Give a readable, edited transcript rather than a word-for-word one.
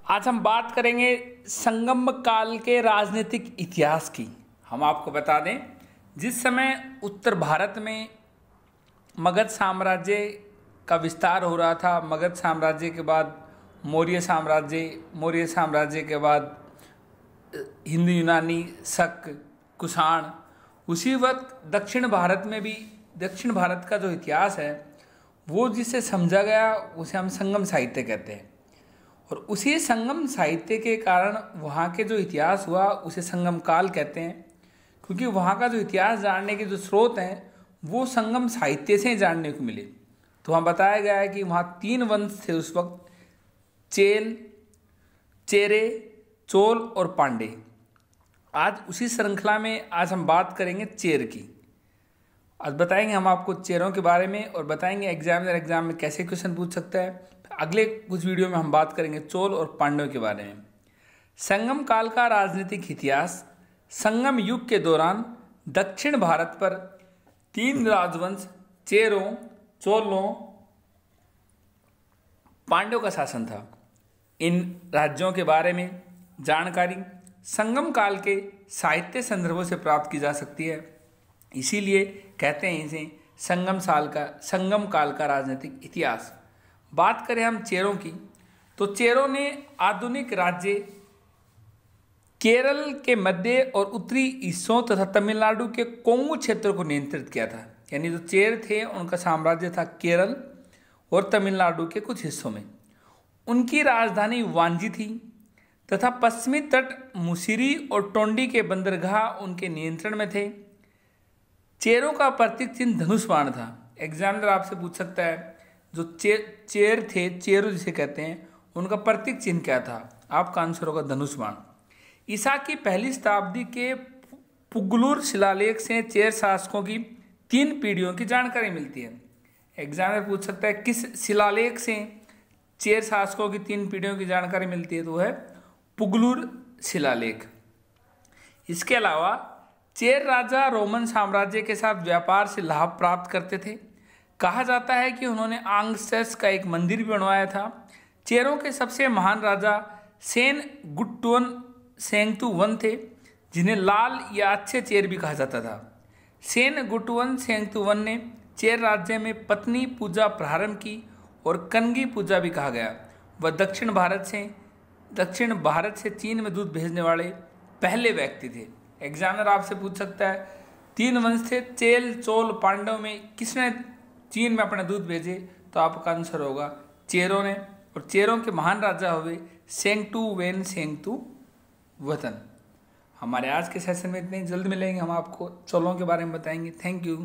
आज हम बात करेंगे संगम काल के राजनीतिक इतिहास की। हम आपको बता दें, जिस समय उत्तर भारत में मगध साम्राज्य का विस्तार हो रहा था, मगध साम्राज्य के बाद मौर्य साम्राज्य, मौर्य साम्राज्य के बाद हिंदू यूनानी, शक, कुषाण, उसी वक्त दक्षिण भारत में भी दक्षिण भारत का जो इतिहास है वो जिसे समझा गया उसे हम संगम साहित्य कहते हैं। और उसी संगम साहित्य के कारण वहाँ के जो इतिहास हुआ उसे संगम काल कहते हैं, क्योंकि वहाँ का जो इतिहास जानने के जो स्रोत हैं वो संगम साहित्य से जानने को मिले। तो वहाँ बताया गया है कि वहाँ 3 वंश थे उस वक्त, चेल, चेरे, चोल और पांडे। आज उसी श्रृंखला में आज हम बात करेंगे चेर की। आज बताएंगे हम आपको चेरों के बारे में और बताएंगे एग्जाम में कैसे क्वेश्चन पूछ सकता है। अगले कुछ वीडियो में हम बात करेंगे चोल और पांडवों के बारे में। संगम काल का राजनीतिक इतिहास। संगम युग के दौरान दक्षिण भारत पर 3 राजवंश चेरों, चोलों, पांड्यों का शासन था। इन राज्यों के बारे में जानकारी संगम काल के साहित्य संदर्भों से प्राप्त की जा सकती है, इसीलिए कहते हैं इसे संगम काल का राजनीतिक इतिहास। बात करें हम चेरों की, तो चेरों ने आधुनिक राज्य केरल के मध्य और उत्तरी हिस्सों तथा तमिलनाडु के कोंगू क्षेत्र को नियंत्रित किया था। यानी जो चेर थे उनका साम्राज्य था केरल और तमिलनाडु के कुछ हिस्सों में। उनकी राजधानी वांजी थी तथा पश्चिमी तट मुसिरी और टोंडी के बंदरगाह उनके नियंत्रण में थे। चेरों का प्रतीक चिन्ह धनुष बाण था। एग्जामिनर आपसे पूछ सकता है, जो चेर थे, चेरो जिसे कहते हैं, उनका प्रतीक चिन्ह क्या था? आपका आंसर होगा धनुष बाण। ईसा की पहली शताब्दी के पुगलुर शिलालेख से चेर शासकों की 3 पीढ़ियों की जानकारी मिलती है। एग्जामिनर पूछ सकता है किस शिलालेख से चेर शासकों की 3 पीढ़ियों की जानकारी मिलती है, तो है पुगलुर शिलालेख। इसके अलावा चेर राजा रोमन साम्राज्य के साथ व्यापार से लाभ प्राप्त करते थे। कहा जाता है कि उन्होंने आंगसेस का एक मंदिर भी बनवाया था। चेरों के सबसे महान राजा सेन गुट्टुवन सेंगतुवन थे, जिन्हें लाल या अच्छे चेर भी कहा जाता था। सेन गुट्टुवन सेंगतुवन ने चेर राज्य में पत्नी पूजा प्रारंभ की और कनगी पूजा भी कहा गया। वह दक्षिण भारत से चीन में दूध भेजने वाले पहले व्यक्ति थे। एग्जामिनर आपसे पूछ सकता है 3 वंश थे, चेल, चोल, पांडव में किसने चीन में अपने दूध भेजे? तो आपका आंसर होगा चेरों ने। और चेरों के महान राजा हुए सेंगटू वतन। हमारे आज के सेशन में इतने, जल्द मिलेंगे, हम आपको चोलों के बारे में बताएंगे। Thank you.